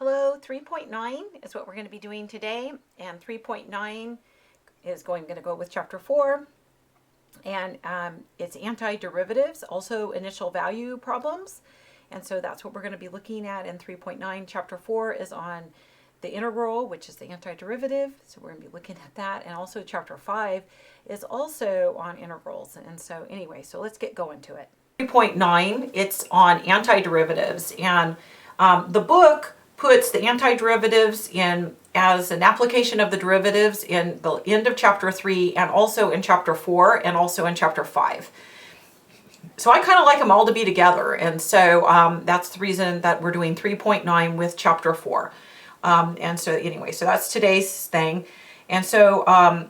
Hello, 3.9 is what we're going to be doing today, and 3.9 is going to go with chapter 4, and it's antiderivatives, also initial value problems, and so that's what we're going to be looking at in 3.9. Chapter 4 is on the integral, which is the antiderivative, so we're going to be looking at that, and also chapter 5 is also on integrals, and so anyway, so let's get going to it. 3.9, it's on antiderivatives, and the book puts the antiderivatives in as an application of the derivatives in the end of chapter 3 and also in chapter 4 and also in chapter 5. So I kind of like them all to be together, and so that's the reason that we're doing 3.9 with chapter 4. And so anyway, so that's today's thing. And so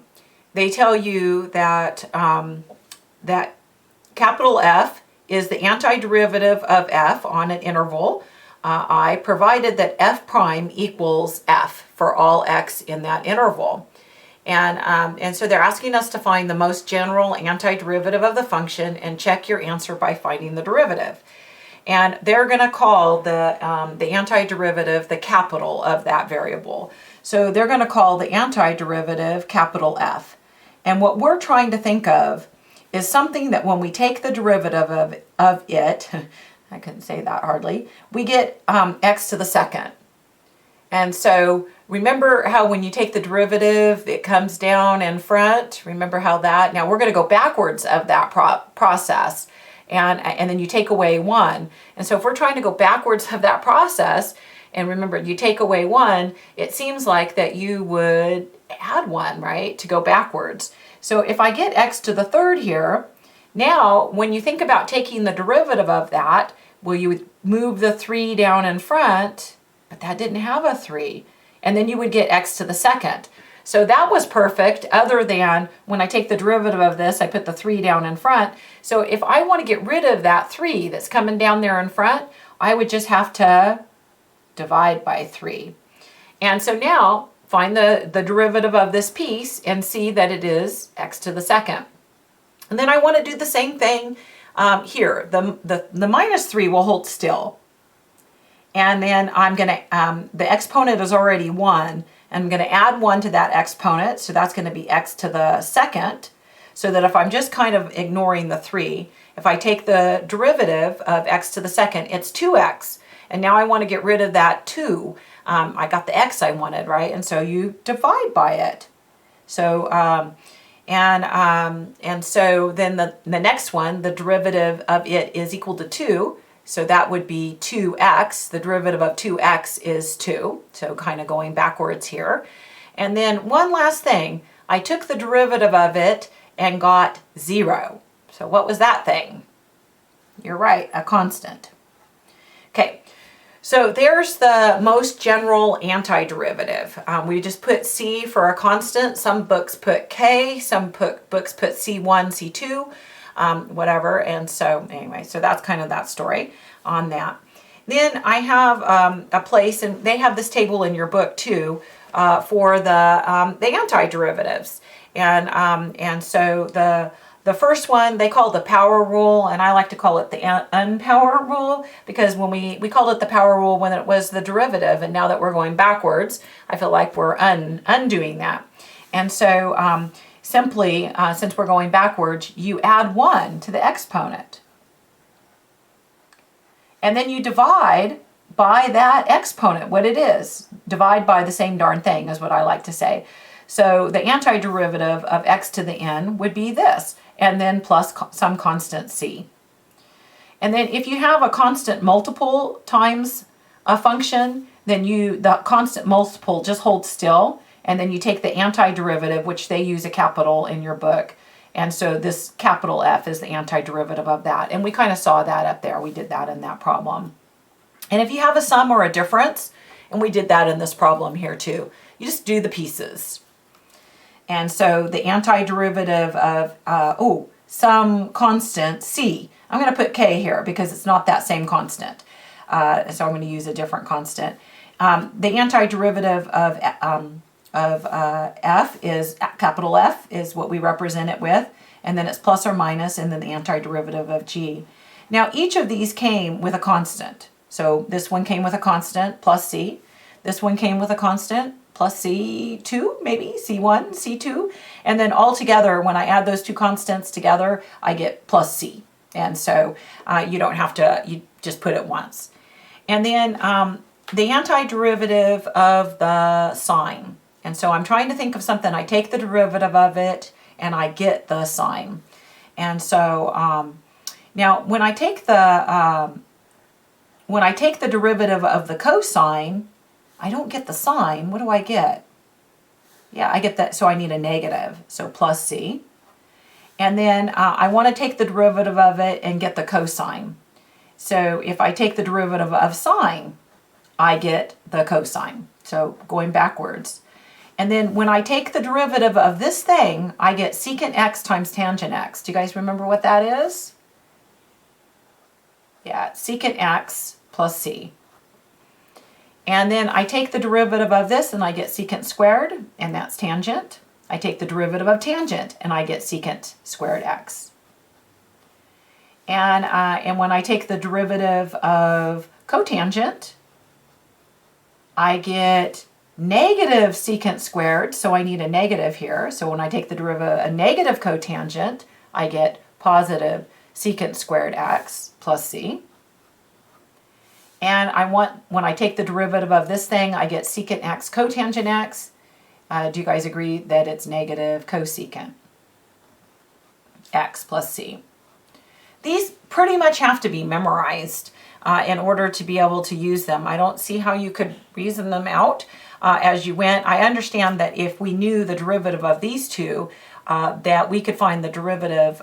they tell you that that capital F is the antiderivative of f on an interval I, provided that f prime equals f for all x in that interval. And so they're asking us to find the most general antiderivative of the function and check your answer by finding the derivative. And they're going to call the antiderivative the capital of that variable. So they're going to call the antiderivative capital F. And what we're trying to think of is something that when we take the derivative of it, I couldn't say that hardly, we get x to the second. And so remember how when you take the derivative, it comes down in front? Remember how that? Now we're going to go backwards of that process. And then you take away 1. And so if we're trying to go backwards of that process, and remember, you take away 1, it seems like that you would add 1, right, to go backwards. So if I get x to the third here, now when you think about taking the derivative of that, well, you would move the 3 down in front, but that didn't have a 3. And then you would get x to the second. So that was perfect, other than when I take the derivative of this, I put the 3 down in front. So if I want to get rid of that 3 that's coming down there in front, I would just have to divide by 3. And so now find the derivative of this piece and see that it is x to the second. And then I want to do the same thing here. The minus 3 will hold still. And then I'm going to, the exponent is already 1. I'm going to add 1 to that exponent, so that's going to be x to the second, so that if I'm just kind of ignoring the 3, if I take the derivative of x to the second, it's 2x. And now I want to get rid of that 2. I got the x I wanted, right? And so you divide by it. So, and so then the next one, the derivative of it is equal to 2. So that would be 2x. The derivative of 2x is 2. So kind of going backwards here. And then one last thing. I took the derivative of it and got 0. So what was that thing? You're right, a constant. Okay, so there's the most general antiderivative. We just put c for a constant. Some books put k. Some books put c1, c2. Whatever, and so anyway, so that's kind of that story on that. Then I have a place, and they have this table in your book too, for the antiderivatives, and so the first one they call the power rule, and I like to call it the unpower rule, because when we called it the power rule when it was the derivative, and now that we're going backwards, I feel like we're undoing that, and so simply, since we're going backwards, you add 1 to the exponent. And then you divide by that exponent, what it is. Divide by the same darn thing is what I like to say. So the antiderivative of x to the n would be this, and then plus some constant c. And then if you have a constant multiple times a function, then the constant multiple just holds still. And then you take the antiderivative, which they use a capital in your book. And so this capital F is the antiderivative of that. And we kind of saw that up there. We did that in that problem. And if you have a sum or a difference, and we did that in this problem here too, you just do the pieces. And so the antiderivative of, some constant C. I'm going to put K here because it's not that same constant. So I'm going to use a different constant. The antiderivative of f is capital F is what we represent it with, and then it's plus or minus, and then the antiderivative of g. Now each of these came with a constant. So this one came with a constant plus c. This one came with a constant plus C2, maybe C1, C2. And then all together, when I add those two constants together, I get plus C. And so you don't have to, you just put it once. And then the antiderivative of the sign. And so I'm trying to think of something. I take the derivative of it and I get the sign. And so now when I take the derivative of the cosine, I don't get the sign. What do I get? Yeah, I get that. So I need a negative. So plus C. And then I want to take the derivative of it and get the cosine. So if I take the derivative of sine, I get the cosine. So going backwards. And then when I take the derivative of this thing, I get secant x times tangent x. Do you guys remember what that is? Yeah, secant x plus c. And then I take the derivative of this and I get secant squared, and that's tangent. I take the derivative of tangent and I get secant squared x. And when I take the derivative of cotangent, I get negative secant squared, so I need a negative here. So when I take the derivative of a negative cotangent, I get positive secant squared x plus c. And when I take the derivative of this thing, I get secant x cotangent x. Do you guys agree that it's negative cosecant x plus c? These pretty much have to be memorized in order to be able to use them. I don't see how you could reason them out as you went. I understand that if we knew the derivative of these two, that we could find the derivative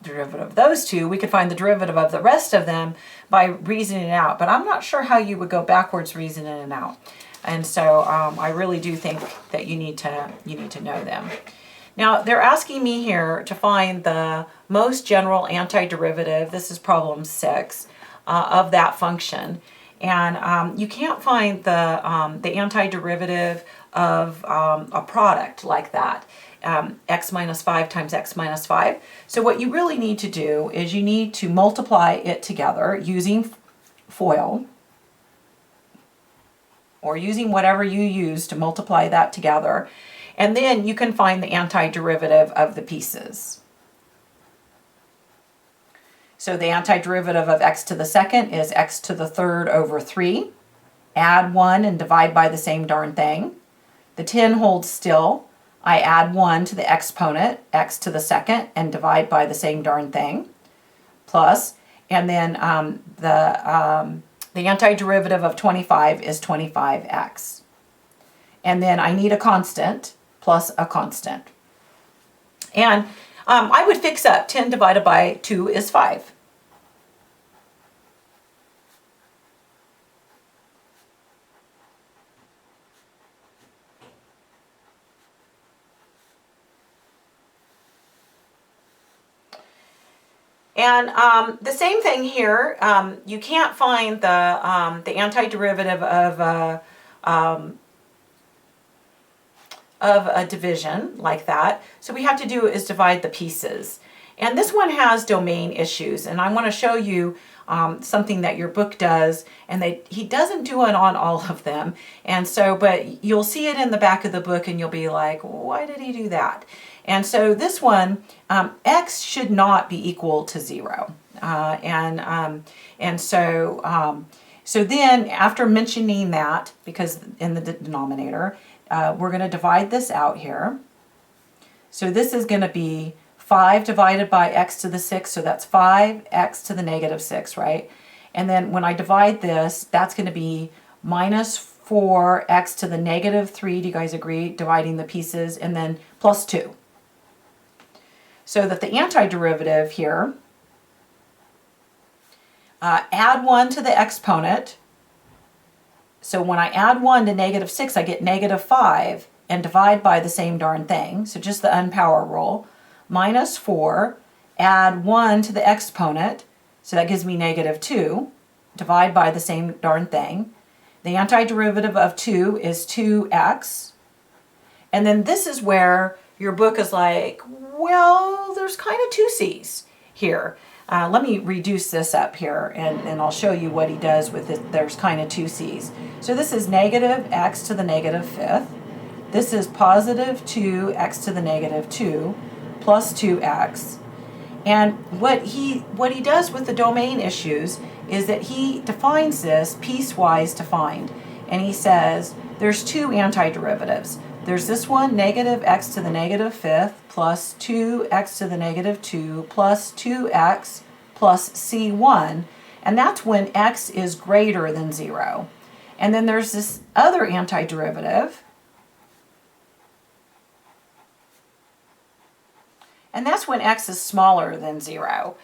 of those two, we could find the derivative of the rest of them by reasoning it out. But I'm not sure how you would go backwards reasoning it out. And so I really do think that you need to know them. Now they're asking me here to find the most general antiderivative. This is problem 6 of that function, and you can't find the antiderivative of a product like that. X minus 5 times x minus 5. So what you really need to do is you need to multiply it together using FOIL, or using whatever you use to multiply that together, and then you can find the antiderivative of the pieces. So the antiderivative of x to the second is x to the third over 3. Add 1 and divide by the same darn thing. The 10 holds still. I add 1 to the exponent, x to the second, and divide by the same darn thing. Plus, and then the antiderivative of 25 is 25x. And then I need a constant plus a constant. And I would fix up 10 divided by 2 is 5. And the same thing here, you can't find the antiderivative of a division like that. So what we have to do is divide the pieces. And this one has domain issues, and I want to show you something that your book does, and he doesn't do it on all of them. And so, but you'll see it in the back of the book and you'll be like, why did he do that? And so this one, x should not be equal to 0. So then after mentioning that, because in the denominator, we're going to divide this out here. So this is going to be 5 divided by x to the 6, so that's 5x to the negative 6, right? And then when I divide this, that's going to be minus 4x to the negative 3, do you guys agree? Dividing the pieces, and then plus 2. So that the antiderivative here, add 1 to the exponent. So when I add 1 to negative 6, I get negative 5, and divide by the same darn thing. So just the unpower rule. Minus 4, add 1 to the exponent. So that gives me negative 2. Divide by the same darn thing. The antiderivative of 2 is 2x. And then this is where your book is like, well, there's kind of two c's here. let me reduce this up here, and I'll show you what he does with it. There's kind of two c's. So this is negative x to the negative fifth. This is positive 2x to the negative 2 plus 2x. And what he does with the domain issues is that he defines this piecewise defined. And he says there's two antiderivatives. There's this one, negative x to the negative fifth plus 2x to the negative 2 plus 2x plus c1. And that's when x is greater than 0. And then there's this other antiderivative. And that's when x is smaller than 0.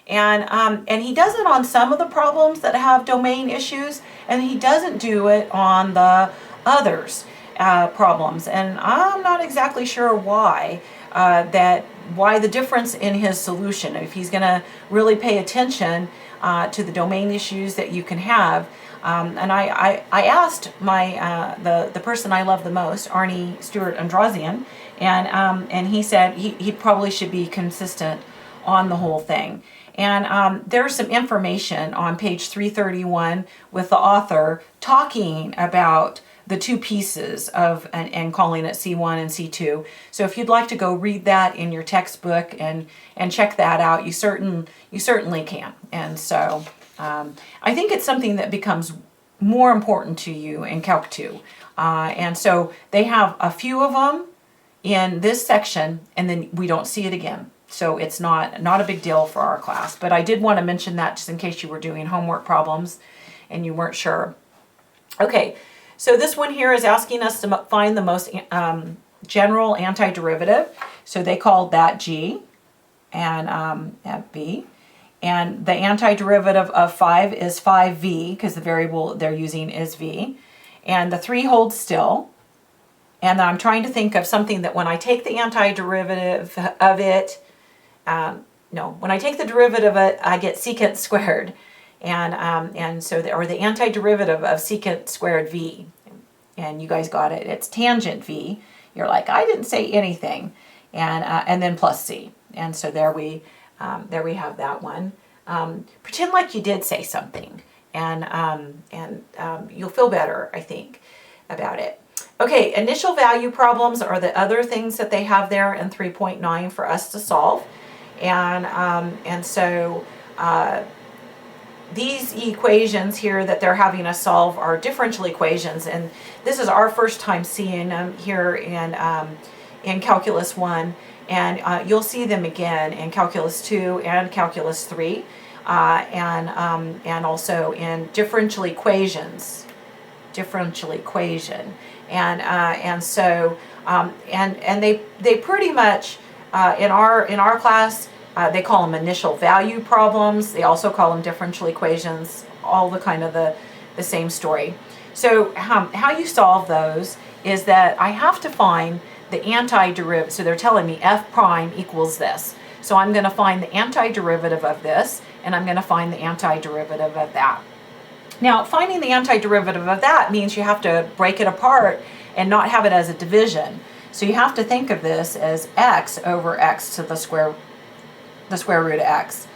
And he does it on some of the problems that have domain issues, and he doesn't do it on the others problems. And I'm not exactly sure why, why the difference in his solution. If he's going to really pay attention to the domain issues that you can have. And I asked the person I love the most, Arnie Stewart Andrazian, and he said he probably should be consistent on the whole thing. And there's some information on page 331 with the author talking about the two pieces of and calling it C1 and C2. So if you'd like to go read that in your textbook and check that out, you certainly can. And so I think it's something that becomes more important to you in Calc 2. And so they have a few of them in this section, and then we don't see it again. So it's not a big deal for our class. But I did want to mention that just in case you were doing homework problems and you weren't sure. Okay, so this one here is asking us to find the most general antiderivative. So they called that G and at B. And the antiderivative of 5 is 5v, because the variable they're using is v. And the 3 holds still. And I'm trying to think of something that when I take the antiderivative of it, when I take the derivative of it, I get secant squared. And so, or the antiderivative of secant squared v. And you guys got it. It's tangent v. You're like, I didn't say anything. And then plus c. And so there we have that one. Pretend like you did say something, and you'll feel better, I think, about it. Okay, initial value problems are the other things that they have there in 3.9 for us to solve. And so these equations here that they're having us solve are differential equations, and this is our first time seeing them here in Calculus 1. And you'll see them again in Calculus 2 and Calculus 3, and also in differential equations. And so they pretty much in our class they call them initial value problems. They also call them differential equations. All the kind of the same story. So how you solve those is that I have to find the antiderivative. So they're telling me f prime equals this. So I'm going to find the antiderivative of this, and I'm going to find the antiderivative of that. Now, finding the antiderivative of that means you have to break it apart and not have it as a division. So you have to think of this as x over x to the square root of x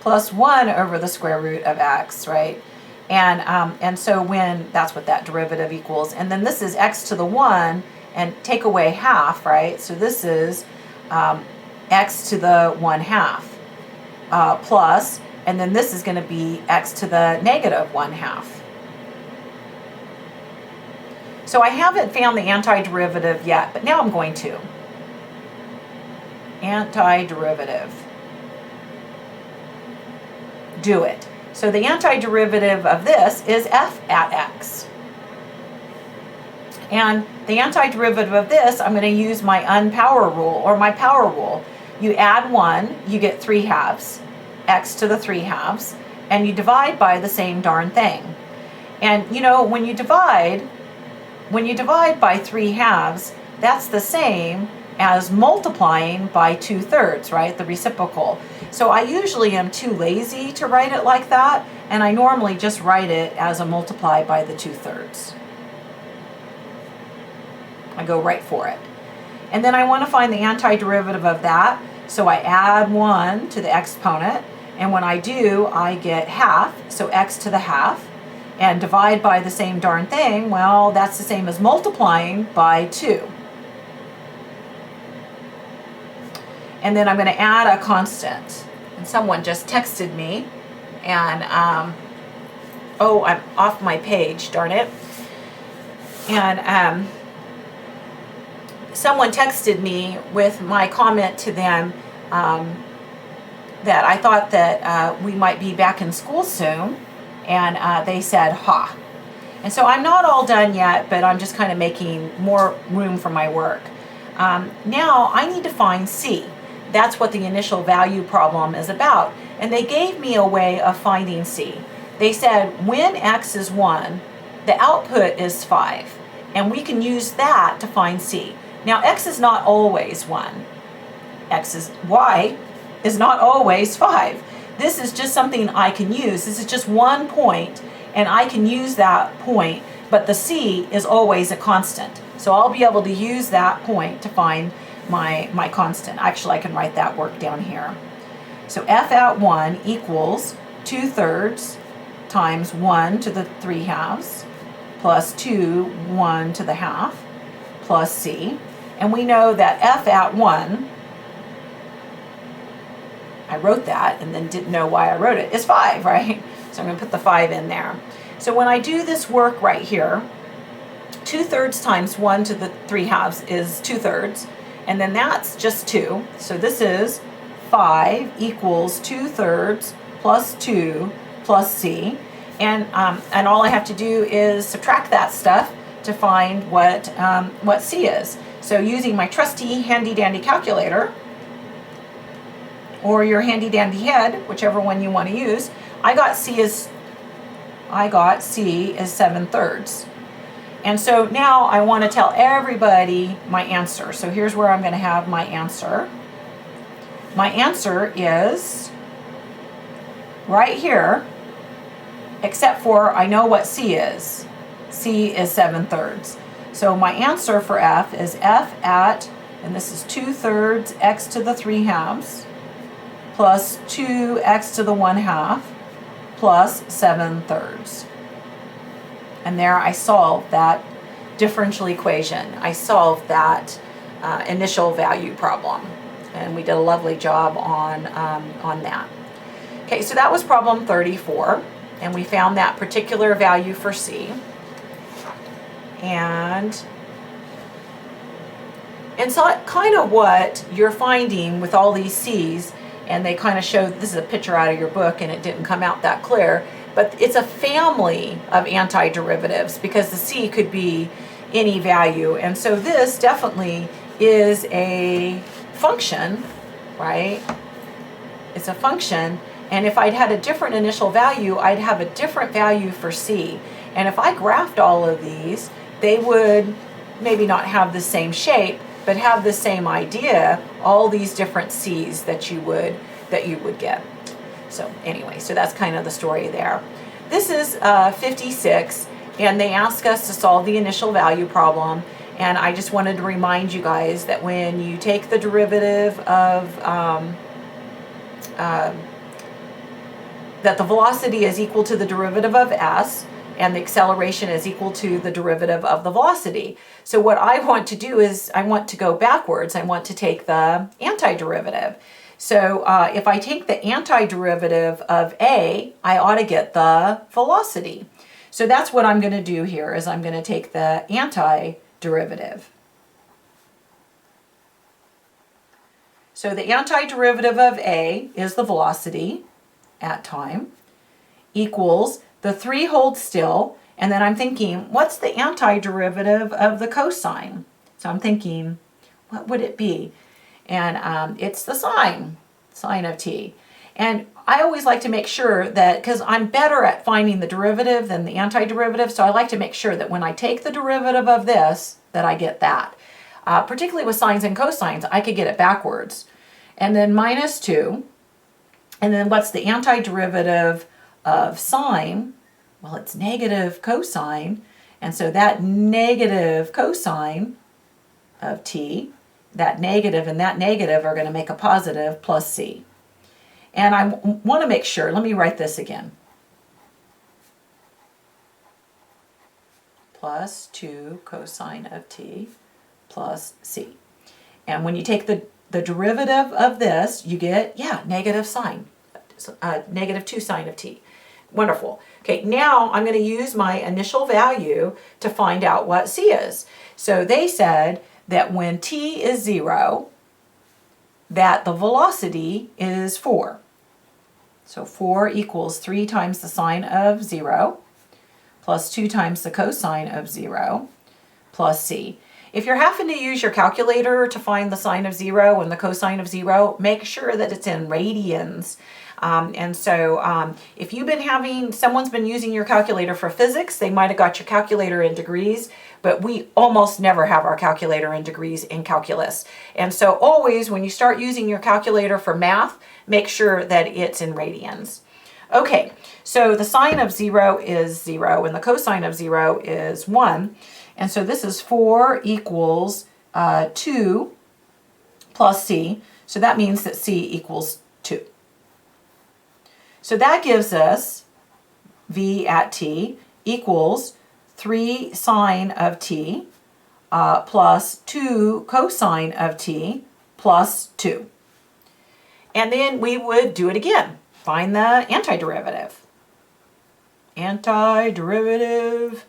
plus 1 over the square root of x, right? And so when that's what that derivative equals, and then this is x to the 1. And take away half, right? So this is x to the 1/2 plus, and then this is going to be x to the negative 1/2. So I haven't found the antiderivative yet, but now I'm going to. Antiderivative. Do it. So the antiderivative of this is f at x. And the antiderivative of this, I'm going to use my unpower rule, or my power rule. You add 1, you get 3/2, x to the 3/2, and you divide by the same darn thing. And you know, when you divide by 3/2, that's the same as multiplying by 2/3, right? The reciprocal. So I usually am too lazy to write it like that, and I normally just write it as a multiply by the 2/3. I go right for it. And then I want to find the antiderivative of that. So I add 1 to the exponent, And when I do, I get half, so x to the half. And divide by the same darn thing, well, that's the same as multiplying by 2. And then I'm going to add a constant. And someone just texted me, and oh, I'm off my page, darn it. And someone texted me with my comment to them that I thought that we might be back in school soon, and they said, ha. And so I'm not all done yet, but I'm just kind of making more room for my work. Now I need to find C. That's what the initial value problem is about. And they gave me a way of finding C. They said when x is 1, the output is 5. And we can use that to find C. Now x is not always 1. Y is not always 5. This is just something I can use. This is just one point, and I can use that point, but the C is always a constant. So I'll be able to use that point to find my constant. Actually, I can write that work down here. So f at 1 equals 2/3 times 1 to the 3/2 plus 2, 1 to the half, plus C. And we know that f at 1, I wrote that and then didn't know why I wrote it, is 5, right? So I'm going to put the 5 in there. So when I do this work right here, 2/3 times 1 to the 3/2 is 2/3, and then that's just 2. So this is 5 equals 2/3 plus 2 plus C. And all I have to do is subtract that stuff to find what C is. So using my trusty handy dandy calculator, or your handy dandy head, whichever one you want to use, I got C as 7/3. And so now I want to tell everybody my answer. So here's where I'm going to have my answer. My answer is right here, except for I know what C is. C is 7/3. So my answer for F is F at, and this is 2/3 x to the 3/2 plus 2x to the 1/2 plus 7/3. And there I solved that differential equation. I solved that initial value problem. And we did a lovely job on that. Okay, so that was problem 34. And we found that particular value for C. And so kind of what you're finding with all these C's, and they kind of show, this is a picture out of your book and it didn't come out that clear, but it's a family of antiderivatives because the C could be any value. And so this definitely is a function, right? It's a function, and if I'd had a different initial value, I'd have a different value for C. And if I graphed all of these, they would maybe not have the same shape, but have the same idea, all these different C's that you would get. So anyway, so that's kind of the story there. This is 56, and they ask us to solve the initial value problem. And I just wanted to remind you guys that when you take the derivative of, that the velocity is equal to the derivative of s, and the acceleration is equal to the derivative of the velocity. So what I want to do is I want to go backwards. I want to take the antiderivative. So if I take the antiderivative of A, I ought to get the velocity. So that's what I'm going to do here, is I'm going to take the antiderivative. So the antiderivative of A is the velocity at time, equals the 3 holds still, and then I'm thinking, what's the antiderivative of the cosine? So I'm thinking, what would it be? And it's the sine of t. And I always like to make sure that, because I'm better at finding the derivative than the antiderivative, so I like to make sure that when I take the derivative of this, that I get that. Particularly with sines and cosines, I could get it backwards. And then minus 2, and then what's the antiderivative of sine? Well, it's negative cosine, and so that negative cosine of t, that negative and that negative are going to make a positive plus c. And I want to make sure, let me write this again. Plus 2 cosine of t plus c. And when you take the derivative of this, you get, negative sine, negative 2 sine of t. Wonderful. Okay, now I'm going to use my initial value to find out what c is. So they said that when t is 0, that the velocity is 4. So 4 equals 3 times the sine of 0 plus 2 times the cosine of 0 plus c. If you're having to use your calculator to find the sine of 0 and the cosine of 0, make sure that it's in radians. If you've been someone's been using your calculator for physics, they might have got your calculator in degrees, but we almost never have our calculator in degrees in calculus. And so always when you start using your calculator for math, make sure that it's in radians. Okay, so the sine of 0 is 0 and the cosine of 0 is 1. And so this is 4 equals 2 plus c. So that means that c equals 2. So that gives us v at t equals 3 sine of t plus 2 cosine of t plus 2. And then we would do it again. Find the antiderivative. Antiderivative.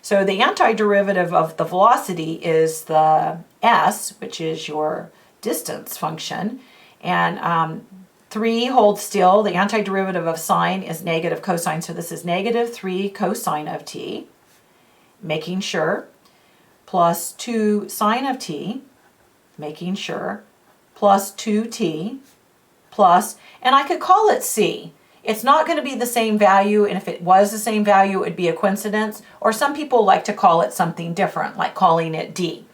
So the antiderivative of the velocity is the s, which is your distance function. And 3 holds still. The antiderivative of sine is negative cosine. So this is negative 3 cosine of t, making sure, plus 2 sine of t, making sure, plus 2t, plus, and I could call it c. It's not going to be the same value, and if it was the same value, it would be a coincidence, or some people like to call it something different, like calling it d.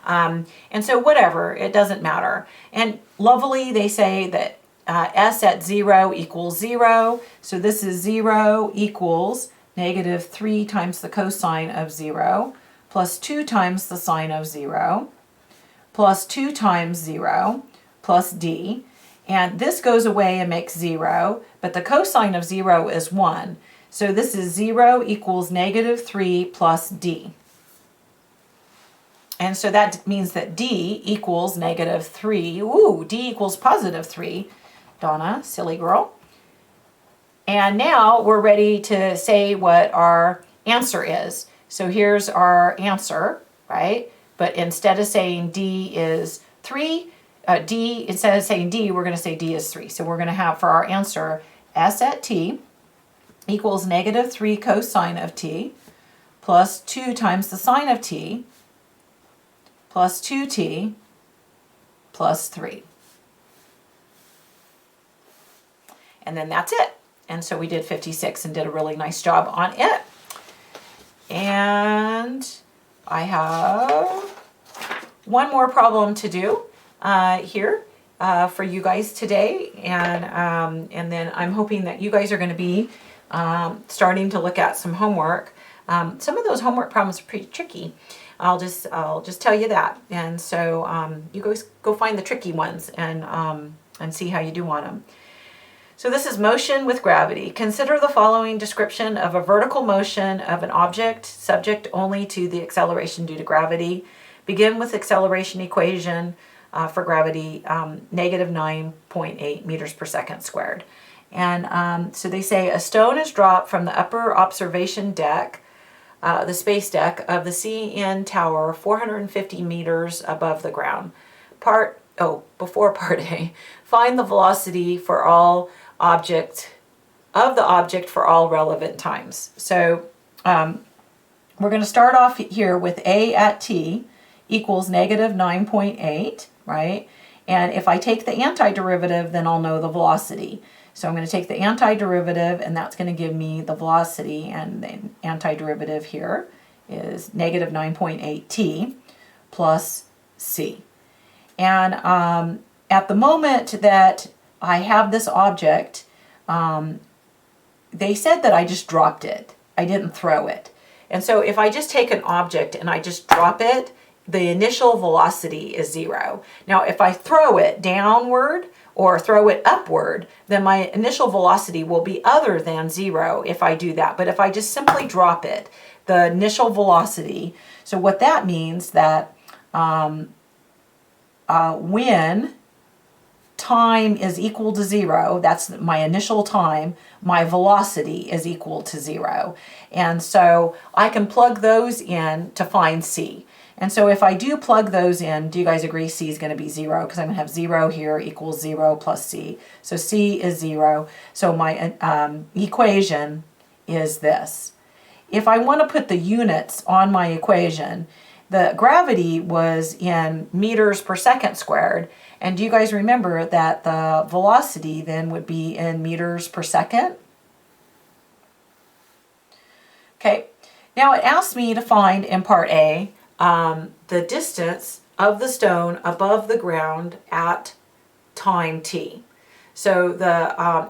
And so whatever, it doesn't matter. And lovely, they say that s at 0 equals 0, so this is 0 equals negative 3 times the cosine of 0, plus 2 times the sine of 0, plus 2 times 0, plus d. And this goes away and makes 0, but the cosine of 0 is 1. So this is 0 equals negative 3 plus d. And so that means that d equals negative 3. Ooh, d equals positive 3. Donna, silly girl. And now we're ready to say what our answer is. So here's our answer, right? But instead of saying d is 3, instead of saying d, we're going to say d is 3. So we're going to have for our answer s at t equals negative 3 cosine of t plus 2 times the sine of t plus 2t plus 3. And then that's it. And so we did 56 and did a really nice job on it. And I have one more problem to do here for you guys today. And then I'm hoping that you guys are going to be starting to look at some homework. Some of those homework problems are pretty tricky. I'll just tell you that. And so you guys go find the tricky ones and see how you do on them. So this is motion with gravity. Consider the following description of a vertical motion of an object subject only to the acceleration due to gravity. Begin with acceleration equation for gravity, negative 9.8 meters per second squared. And so they say a stone is dropped from the upper observation deck, the space deck of the CN Tower 450 meters above the ground. Before part A, find the velocity for all object for all relevant times. So we're going to start off here with a at t equals negative 9.8, right? And if I take the antiderivative, then I'll know the velocity. So I'm going to take the antiderivative, and that's going to give me the velocity, and the antiderivative here is negative 9.8 t plus c. And at the moment that I have this object, they said that I just dropped it. I didn't throw it. And so if I just take an object and I just drop it, the initial velocity is 0. Now if I throw it downward or throw it upward, then my initial velocity will be other than 0 if I do that. But if I just simply drop it, the initial velocity, so what that means that when time is equal to 0, that's my initial time, my velocity is equal to 0. And so I can plug those in to find c. And so if I do plug those in, do you guys agree c is going to be 0? Because I'm going to have 0 here equals 0 plus c. So c is 0. So my equation is this. If I want to put the units on my equation, the gravity was in meters per second squared. And do you guys remember that the velocity then would be in meters per second? Okay, now it asked me to find in part A the distance of the stone above the ground at time t. So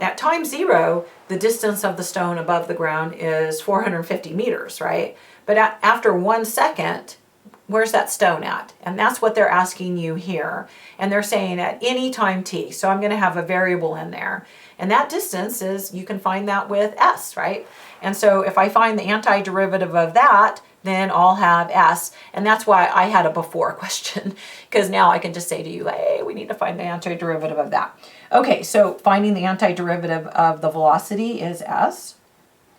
at time 0, the distance of the stone above the ground is 450 meters, right? But after 1 second, where's that stone at? And that's what they're asking you here. And they're saying at any time t. So I'm going to have a variable in there. And that distance is, you can find that with s, right? And so if I find the antiderivative of that, then I'll have s. And that's why I had a before question, because now I can just say to you, hey, we need to find the antiderivative of that. Okay, so finding the antiderivative of the velocity is s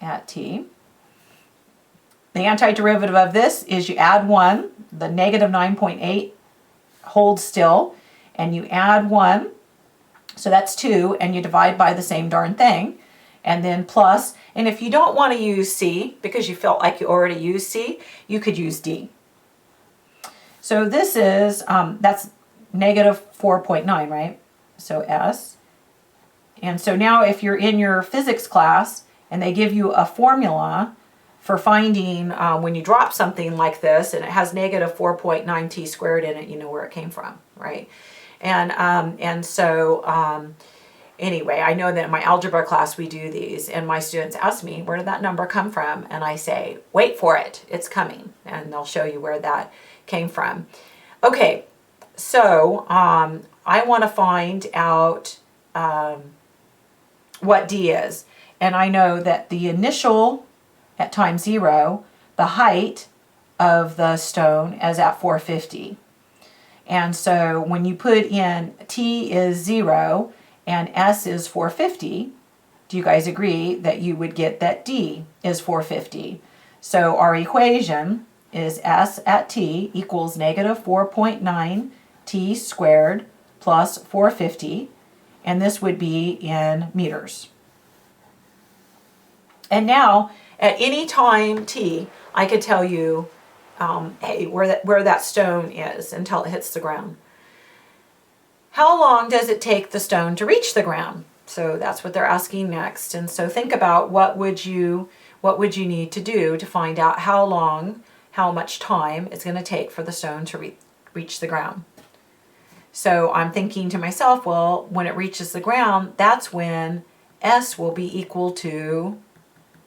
at t. The antiderivative of this is you add 1, the negative 9.8 holds still, and you add 1, so that's 2, and you divide by the same darn thing, and then plus, and if you don't want to use c, because you felt like you already used c, you could use d. So this is, that's negative 4.9, right? So s. And so now if you're in your physics class, and they give you a formula for finding when you drop something like this and it has negative 4.9 t squared in it, you know where it came from, right? And so anyway, I know that in my algebra class we do these, and my students ask me, where did that number come from? And I say, wait for it, it's coming. And they'll show you where that came from. Okay, so I want to find out what d is. And I know that the initial at time 0, the height of the stone is at 450. And so when you put in t is 0 and s is 450, do you guys agree that you would get that d is 450? So our equation is s at t equals negative 4.9 t squared plus 450, and this would be in meters. And now, at any time t, I could tell you, hey, where that stone is until it hits the ground. How long does it take the stone to reach the ground? So that's what they're asking next. And so think about what would you need to do to find out how long, how much time it's going to take for the stone to reach the ground. So I'm thinking to myself, well, when it reaches the ground, that's when s will be equal to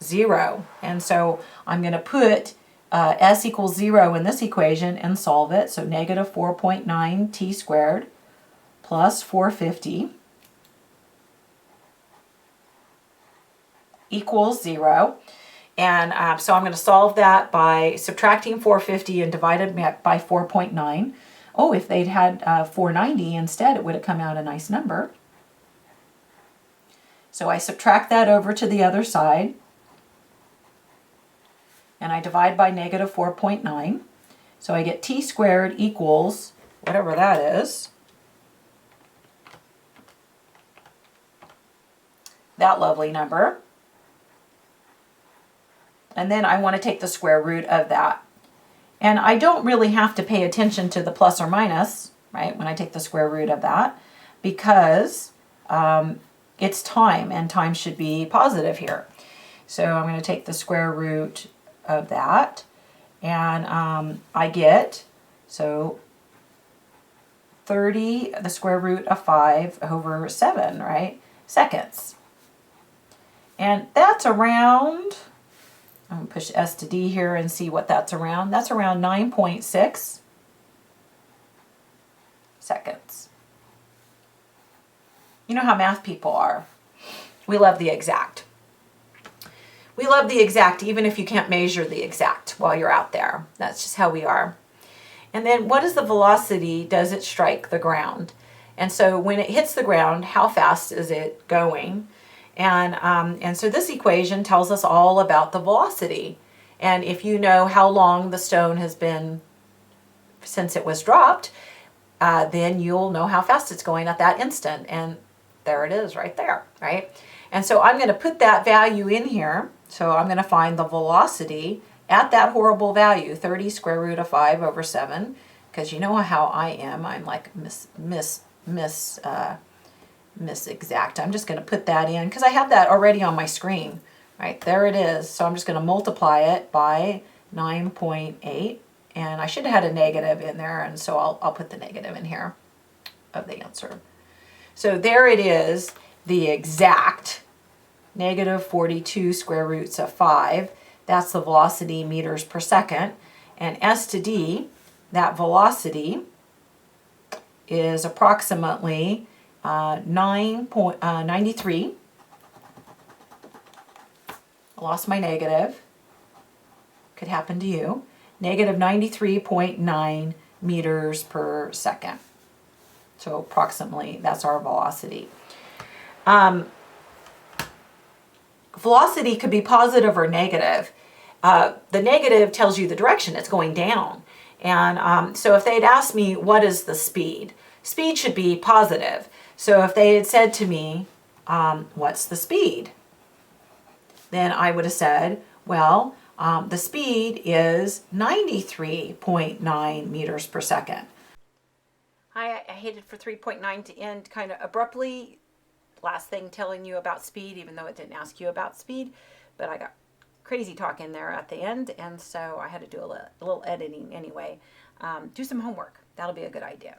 0. And so I'm going to put s equals 0 in this equation and solve it. So negative 4.9 t squared plus 450 equals 0. And so I'm going to solve that by subtracting 450 and divided by 4.9. Oh, if they'd had 490 instead, it would have come out a nice number. So I subtract that over to the other side, and I divide by negative 4.9. So I get t squared equals whatever that is. That lovely number. And then I want to take the square root of that. And I don't really have to pay attention to the plus or minus, right, when I take the square root of that, because it's time, and time should be positive here. So I'm going to take the square root of that, and I get, so 30, the square root of 5 over 7, right, seconds. And that's around, I'm going to push S to D here and see what that's around. That's around 9.6 seconds. You know how math people are. We love the exact. We love the exact even if you can't measure the exact while you're out there. That's just how we are. And then what is the velocity does it strike the ground? And so when it hits the ground, how fast is it going? And so this equation tells us all about the velocity. And if you know how long the stone has been since it was dropped, then you'll know how fast it's going at that instant. And there it is right there, right? And so I'm going to put that value in here. So I'm going to find the velocity at that horrible value, 30 square root of 5 over 7, because you know how I am. I'm like miss exact. I'm just going to put that in because I have that already on my screen. Right, there it is. So I'm just going to multiply it by 9.8. And I should have had a negative in there, and so I'll put the negative in here of the answer. So there it is, the exact negative 42 square roots of 5. That's the velocity meters per second. And S to D, that velocity is approximately 9.93. I lost my negative. Could happen to you. Negative 93.9 meters per second. So approximately, that's our velocity. Velocity could be positive or negative. The negative tells you the direction, it's going down. And so if they'd asked me, what is the speed? Speed should be positive. So if they had said to me, what's the speed? Then I would have said, well, the speed is 93.9 meters per second. I hated for 3.9 to end kind of abruptly. Last thing telling you about speed, even though it didn't ask you about speed, but I got crazy talk in there at the end, and so I had to do a little editing anyway. Do some homework. That'll be a good idea.